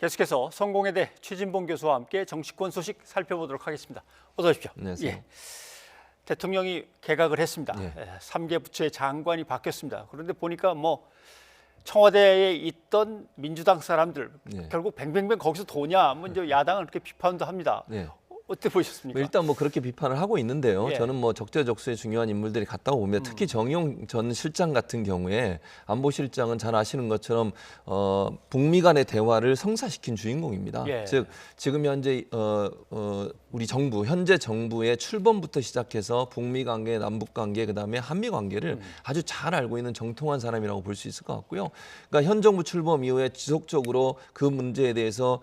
계속해서 성공회대 최진봉 교수와 함께 정치권 소식 살펴보도록 하겠습니다. 어서 오십시오. 안녕하세요. 예. 대통령이 개각을 했습니다. 예. 3개 부처의 장관이 바뀌었습니다. 그런데 보니까 뭐 청와대에 있던 민주당 사람들 예. 결국 뱅뱅뱅 거기서 도냐? 뭐 이제 야당은 그렇게 비판도 합니다. 예. 어떻게 보셨습니까? 일단 뭐 그렇게 비판을 하고 있는데요. 예. 저는 뭐 적재적소에 중요한 인물들이 갔다 오면 특히 정의용 전 실장 같은 경우에 안보실장은 잘 아시는 것처럼 북미 간의 대화를 성사시킨 주인공입니다. 예. 즉 지금 현재 우리 정부 현재 정부의 출범부터 시작해서 북미 관계, 남북 관계, 그다음에 한미 관계를 아주 잘 알고 있는 정통한 사람이라고 볼 수 있을 것 같고요. 그러니까 현 정부 출범 이후에 지속적으로 그 문제에 대해서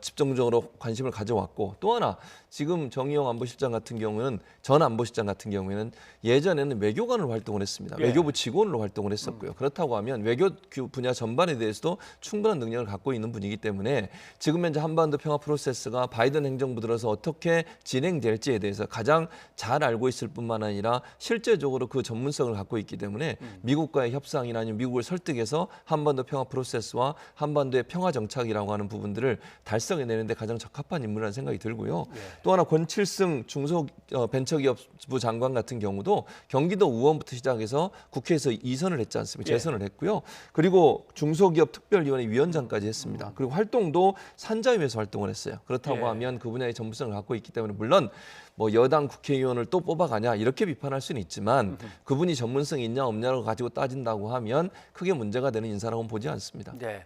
집중적으로 관심을 가져왔고, 또 하나 지금 정의용 안보실장 같은 경우는 전 안보실장 같은 경우에는 예전에는 외교관으로 활동을 했습니다. 예. 외교부 직원으로 활동을 했었고요. 그렇다고 하면 외교 분야 전반에 대해서도 충분한 능력을 갖고 있는 분이기 때문에 지금 현재 한반도 평화 프로세스가 바이든 행정부 들어서 어떻게 진행될지에 대해서 가장 잘 알고 있을 뿐만 아니라 실제적으로 그 전문성을 갖고 있기 때문에 미국과의 협상이나 아니면 미국을 설득해서 한반도 평화 프로세스와 한반도의 평화 정착이라고 하는 부분들을 달성해내는데 가장 적합한 인물이라는 생각이 들고요. 예. 또 하나 권칠승 중소벤처기업부 장관 같은 경우도 경기도 의원부터 시작해서 국회에서 2선을 했지 않습니까? 예. 재선을 했고요. 그리고 중소기업 특별위원회 위원장까지 했습니다. 그리고 활동도 산자위에서 활동을 했어요. 그렇다고 예. 하면 그 분야의 전문성을 갖고 있기 때문에 물론 뭐 여당 국회의원을 또 뽑아가냐 이렇게 비판할 수는 있지만 그분이 전문성이 있냐 없냐를 가지고 따진다고 하면 크게 문제가 되는 인사라고는 보지 않습니다. 네.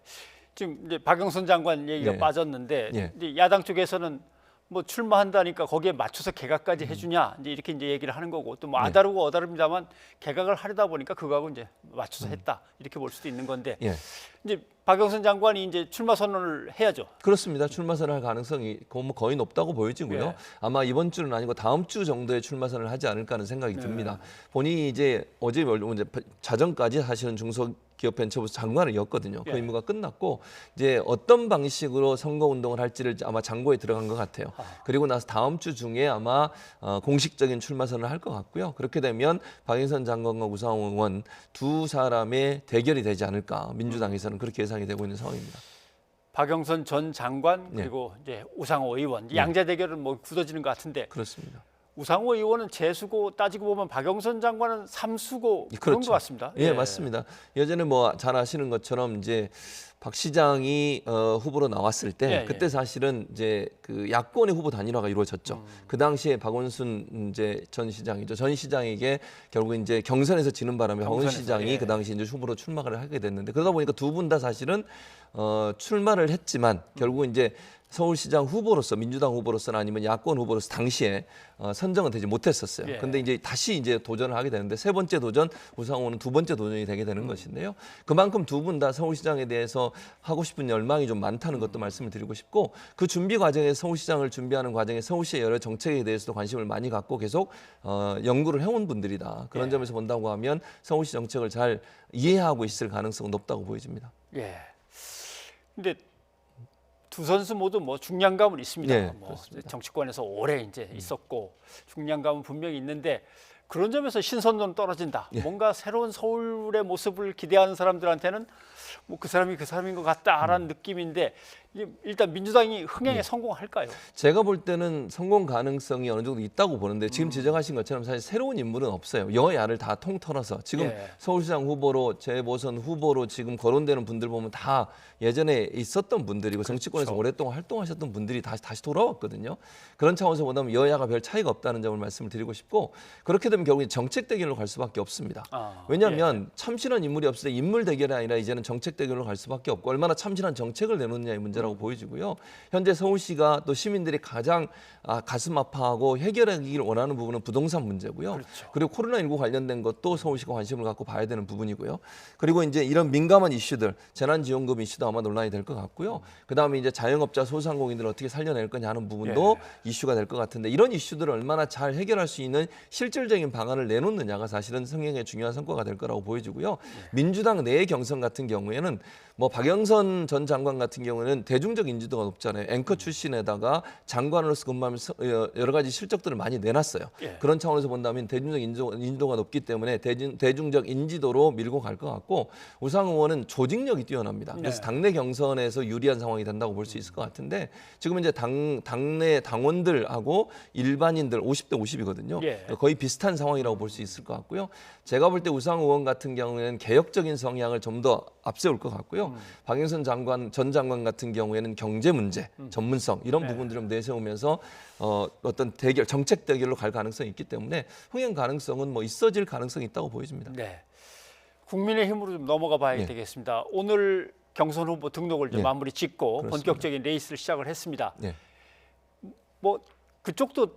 지금 이제 박영선 장관 얘기가 예. 빠졌는데 예. 이제 야당 쪽에서는 뭐 출마한다니까 거기에 맞춰서 개각까지 해주냐 이제 이렇게 이제 얘기를 하는 거고 또 뭐 아다르고 어다릅니다만 개각을 하려다 보니까 그거하고 이제 맞춰서 했다 이렇게 볼 수도 있는 건데 예. 이제 박영선 장관이 이제 출마 선언을 해야죠. 그렇습니다. 출마선을 할 가능성이 거의 높다고 보여지고요. 예. 아마 이번 주는 아니고 다음 주 정도에 출마선을 하지 않을까 하는 생각이 듭니다. 본인이 이제 어제 이제 자정까지 사실은 중소기업 벤처부 장관이었거든요. 그 예. 임무가 끝났고 이제 어떤 방식으로 선거 운동을 할지를 아마 장고에 들어간 것 같아요. 그리고 나서 다음 주 중에 아마 공식적인 출마선을 할 것 같고요. 그렇게 되면 박영선 장관과 우상호 의원 두 사람의 대결이 되지 않을까 민주당에서는 그렇게 예상이 되고 있는 상황입니다. 박영선 전 장관 그리고 이제 우상호 의원 양자 대결은 뭐 굳어지는 것 같은데 그렇습니다. 우상호 의원은 재수고 따지고 보면 박영선 장관은 삼수고 그런 것 같습니다. 예, 맞습니다. 예전에 뭐 잘 아시는 것처럼 이제 박 시장이 후보로 나왔을 때 예, 예. 그때 사실은 이제 그 야권의 후보 단일화가 이루어졌죠. 그 당시에 박원순 이제 전 시장이죠. 전 시장에게 결국 이제 경선에서 지는 바람에 박원순 시장이 예. 그 당시 이제 후보로 출마를 하게 됐는데 그러다 보니까 두 분 다 사실은 출마를 했지만 결국 이제 서울시장 후보로서 민주당 후보로서나 아니면 야권 후보로서 당시에 선정은 되지 못했었어요. 예. 근데 이제 다시 이제 도전을 하게 되는데 세 번째 도전 우상호는 두 번째 도전이 되게 되는 것인데요. 그만큼 두 분 다 서울시장에 대해서 하고 싶은 열망이 좀 많다는 것도 말씀을 드리고 싶고 그 준비 과정에 서울시장을 준비하는 과정에 서울시의 여러 정책에 대해서도 관심을 많이 갖고 계속 연구를 해온 분들이다. 그런 예. 점에서 본다고 하면 서울시 정책을 잘 이해하고 있을 가능성은 높다고 보여집니다. 예. 근데 두 선수 모두 뭐 중량감은 있습니다. 네, 뭐 그렇습니다. 정치권에서 오래 이제 있었고 중량감은 분명히 있는데 그런 점에서 신선도는 떨어진다. 예. 뭔가 새로운 서울의 모습을 기대하는 사람들한테는 뭐 그 사람이 그 사람인 것 같다라는 느낌인데 일단 민주당이 흥행에 성공할까요? 제가 볼 때는 성공 가능성이 어느 정도 있다고 보는데 지금 지적하신 것처럼 사실 새로운 인물은 없어요. 여야를 다 통틀어서 지금 예. 서울시장 후보로 재보선 후보로 지금 거론되는 분들 보면 다 예전에 있었던 분들이고 정치권에서 오랫동안 활동하셨던 분들이 다시 돌아왔거든요. 그런 차원에서 보다면 여야가 별 차이가 없다는 점을 말씀을 드리고 싶고 그렇게 되면 결국 정책 대결로 갈 수밖에 없습니다. 왜냐하면 참신한 인물이 없을 때 인물 대결이 아니라 이제는 정책 대결로 갈 수밖에 없고 얼마나 참신한 정책을 내놓느냐의 문제라고 보여지고요. 현재 서울시가 또 시민들이 가장 가슴 아파하고 해결하기를 원하는 부분은 부동산 문제고요. 그렇죠. 그리고 코로나19 관련된 것도 서울시가 관심을 갖고 봐야 되는 부분이고요. 그리고 이제 이런 민감한 이슈들, 재난지원금 이슈도 아마 논란이 될 것 같고요. 그다음에 이제 자영업자, 소상공인들을 어떻게 살려낼 거냐 하는 부분도 이슈가 될 것 같은데 이런 이슈들을 얼마나 잘 해결할 수 있는 실질적인 구체적인 방안을 내놓느냐가 사실은 흥행의 중요한 성과가 될 거라고 보여지고요. 민주당 내 경선 같은 경우에는 뭐 박영선 전 장관 같은 경우에는 대중적 인지도가 높잖아요. 앵커 출신에다가 장관으로서 근무하면서 여러 가지 실적들을 많이 내놨어요. 예. 그런 차원에서 본다면 대중적 인지도가 높기 때문에 대중적 인지도로 밀고 갈 것 같고 우상호 의원은 조직력이 뛰어납니다. 그래서 네. 당내 경선에서 유리한 상황이 된다고 볼 수 있을 것 같은데 지금 이제 당내 당원들하고 일반인들 50대 50이거든요. 예. 거의 비슷한 상황이라고 볼 수 있을 것 같고요. 제가 볼 때 우상호 의원 같은 경우에는 개혁적인 성향을 좀 더 앞세울 것 같고요. 박영선 전 장관 같은 경우에는 경제 문제, 전문성 이런 네. 부분들을 좀 내세우면서 어떤 정책 대결로 갈 가능성이 있기 때문에 흥행 가능성은 뭐 있어질 가능성이 있다고 보여집니다. 네. 국민의힘으로 좀 넘어가 봐야 네. 되겠습니다. 오늘 경선 후보 등록을 좀 네. 마무리 짓고 그렇습니다. 본격적인 레이스를 시작을 했습니다. 네. 뭐 그쪽도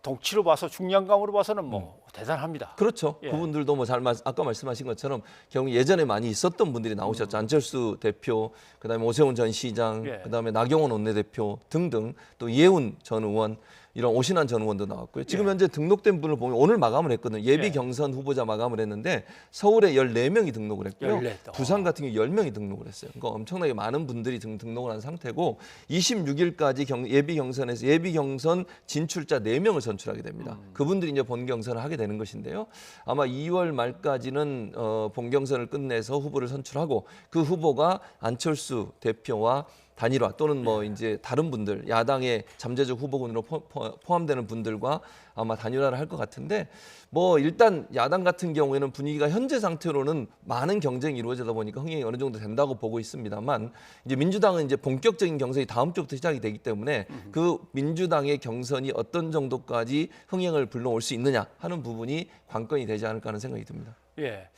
덩치로 봐서 중량감으로 봐서는 뭐 대단합니다. 그렇죠. 예. 그분들도 뭐 아까 말씀하신 것처럼 경우 예전에 많이 있었던 분들이 나오셨죠. 안철수 대표, 그다음에 오세훈 전 시장, 예. 그다음에 나경원 원내대표 등등 또 이해운 전 의원 이런 오신환 전 의원도 나왔고요. 지금 현재 등록된 분을 보면 오늘 마감을 했거든요. 예비 예. 경선 후보자 마감을 했는데 서울에 14명이 등록을 했고요. 14. 부산 같은 경우 10명이 등록을 했어요. 그러니까 엄청나게 많은 분들이 등록을 한 상태고 26일까지 예비 경선에서 예비 경선 진출자 4명을 선출하게 됩니다. 그분들이 이제 본 경선을 하게 되는 것인데요. 아마 2월 말까지는 본 경선을 끝내서 후보를 선출하고 그 후보가 안철수 대표와 단일화 또는 뭐 이제 다른 분들 야당의 잠재적 후보군으로 포함되는 분들과 아마 단일화를 할 것 같은데 뭐 일단 야당 같은 경우에는 분위기가 현재 상태로는 많은 경쟁이 이루어지다 보니까 흥행이 어느 정도 된다고 보고 있습니다만 이제 민주당은 이제 본격적인 경선이 다음 주부터 시작이 되기 때문에 그 민주당의 경선이 어떤 정도까지 흥행을 불러올 수 있느냐 하는 부분이 관건이 되지 않을까 하는 생각이 듭니다. 예.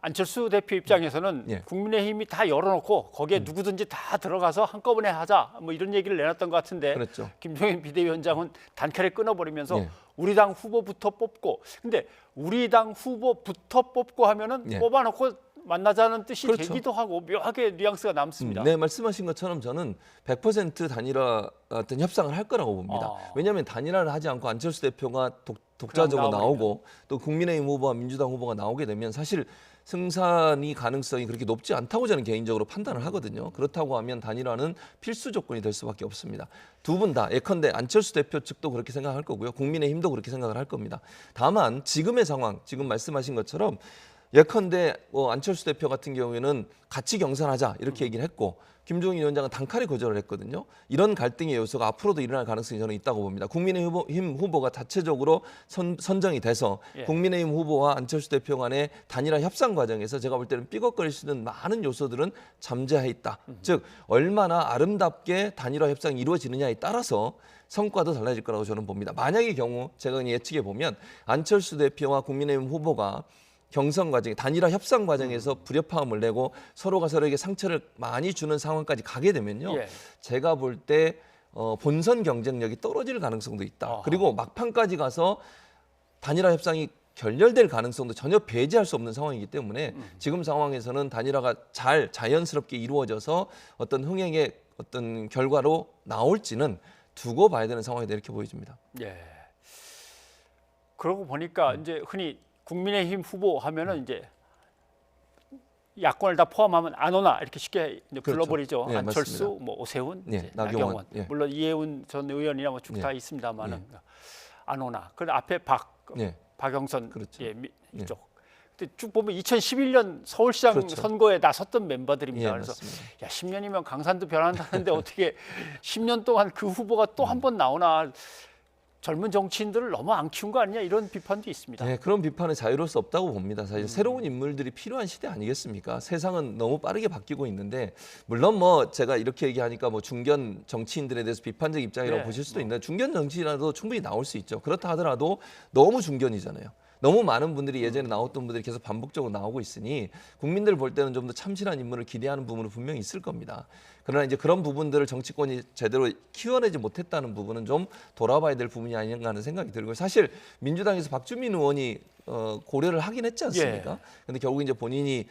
안철수 대표 입장에서는 예. 국민의힘이 다 열어놓고 거기에 누구든지 다 들어가서 한꺼번에 하자 뭐 이런 얘기를 내놨던 것 같은데 그렇죠. 김종인 비대위원장은 단칼에 끊어버리면서 예. 우리 당 후보부터 뽑고 근데 우리 당 후보부터 뽑고 하면은 예. 뽑아놓고 만나자는 뜻이 그렇죠. 되기도 하고 묘하게 뉘앙스가 남습니다. 네, 말씀하신 것처럼 저는 100% 단일화 어떤 협상을 할 거라고 봅니다. 왜냐하면 단일화를 하지 않고 안철수 대표가 독자적으로 그냥 나오고 또 국민의힘 후보와 민주당 후보가 나오게 되면 사실 승산이 가능성이 그렇게 높지 않다고 저는 개인적으로 판단을 하거든요. 그렇다고 하면 단일화는 필수 조건이 될 수밖에 없습니다. 두 분 다 예컨대 안철수 대표 측도 그렇게 생각할 거고요. 국민의힘도 그렇게 생각을 할 겁니다. 다만 지금의 상황, 지금 말씀하신 것처럼 예컨대 안철수 대표 같은 경우에는 같이 경선하자 이렇게 얘기를 했고 김종인 위원장은 단칼에 거절을 했거든요. 이런 갈등의 요소가 앞으로도 일어날 가능성이 저는 있다고 봅니다. 국민의힘 후보가 자체적으로 선정이 돼서 예. 국민의힘 후보와 안철수 대표 간의 단일화 협상 과정에서 제가 볼 때는 삐걱거릴 수 있는 많은 요소들은 잠재해 있다. 즉 얼마나 아름답게 단일화 협상이 이루어지느냐에 따라서 성과도 달라질 거라고 저는 봅니다. 만약의 경우 제가 예측해 보면 안철수 대표와 국민의힘 후보가 경선 과정, 단일화 협상 과정에서 불협화음을 내고 서로가 서로에게 상처를 많이 주는 상황까지 가게 되면요. 예. 제가 볼 때 본선 경쟁력이 떨어질 가능성도 있다. 아하. 그리고 막판까지 가서 단일화 협상이 결렬될 가능성도 전혀 배제할 수 없는 상황이기 때문에 지금 상황에서는 단일화가 자연스럽게 이루어져서 어떤 흥행의 어떤 결과로 나올지는 두고 봐야 되는 상황이다 이렇게 보여집니다. 예. 그러고 보니까 이제 흔히 국민의힘 후보 하면은 이제 야권을 다 포함하면 안 오나 이렇게 쉽게 이제 그렇죠. 불러버리죠. 네, 안철수, 맞습니다. 뭐 오세훈, 네, 이제 나경원. 나경원. 예. 물론 이해운 전 의원이나 뭐 쭉 다 있습니다만은 안 오나. 그 앞에 박영선 그렇죠. 이쪽. 근데 쭉 보면 2011년 서울시장 그렇죠. 선거에 나섰던 멤버들입니다. 예, 그래서 맞습니다. 야 10년이면 강산도 변한다는데 어떻게 10년 동안 그 후보가 또 한 번 나오나. 젊은 정치인들을 너무 안 키운 거 아니냐 이런 비판도 있습니다. 네, 그런 비판은 자유로울 수 없다고 봅니다. 사실 새로운 인물들이 필요한 시대 아니겠습니까? 세상은 너무 빠르게 바뀌고 있는데 물론 뭐 제가 이렇게 얘기하니까 뭐 중견 정치인들에 대해서 비판적 입장이라고 네, 보실 수도 있는데 중견 정치인이라도 충분히 나올 수 있죠. 그렇다 하더라도 너무 중견이잖아요. 너무 많은 분들이 예전에 나왔던 분들이 계속 반복적으로 나오고 있으니 국민들 볼 때는 좀 더 참신한 인물을 기대하는 부분은 분명히 있을 겁니다. 그러나 이제 그런 부분들을 정치권이 제대로 키워내지 못했다는 부분은 좀 돌아봐야 될 부분이 아닌가 하는 생각이 들고요. 사실 민주당에서 박주민 의원이 고려를 하긴 했지 않습니까? 근데 결국 이제 본인이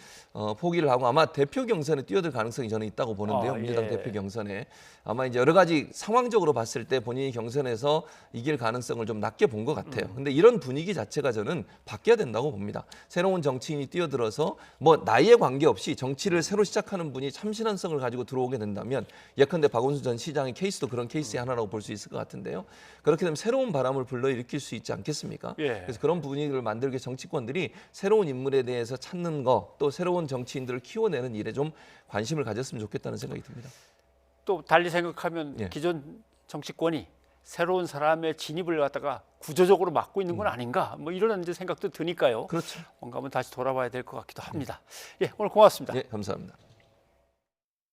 포기를 하고 아마 대표 경선에 뛰어들 가능성이 저는 있다고 보는데요. 민주당 대표 경선에 아마 이제 여러 가지 상황적으로 봤을 때 본인이 경선에서 이길 가능성을 좀 낮게 본 것 같아요. 근데 이런 분위기 자체가 저는 바뀌어야 된다고 봅니다. 새로운 정치인이 뛰어들어서 뭐 나이에 관계없이 정치를 새로 시작하는 분이 참신한성을 가지고 들어오게 된다면 예컨대 박원순 전 시장의 케이스도 그런 케이스의 하나라고 볼 수 있을 것 같은데요. 그렇게 되면 새로운 바람을 불러일으킬 수 있지 않겠습니까? 그래서 그런 분위기를 만들기 위해 정치권들이 새로운 인물에 대해서 찾는 거, 또 새로운 정치인들을 키워내는 일에 좀 관심을 가졌으면 좋겠다는 생각이 듭니다. 또 달리 생각하면 예. 기존 정치권이 새로운 사람의 진입을 갖다가 구조적으로 막고 있는 건 아닌가 뭐 이런 이제 생각도 드니까요. 그렇죠. 뭔가 한번 다시 돌아봐야 될 것 같기도 합니다. 예, 오늘 고맙습니다. 예, 감사합니다.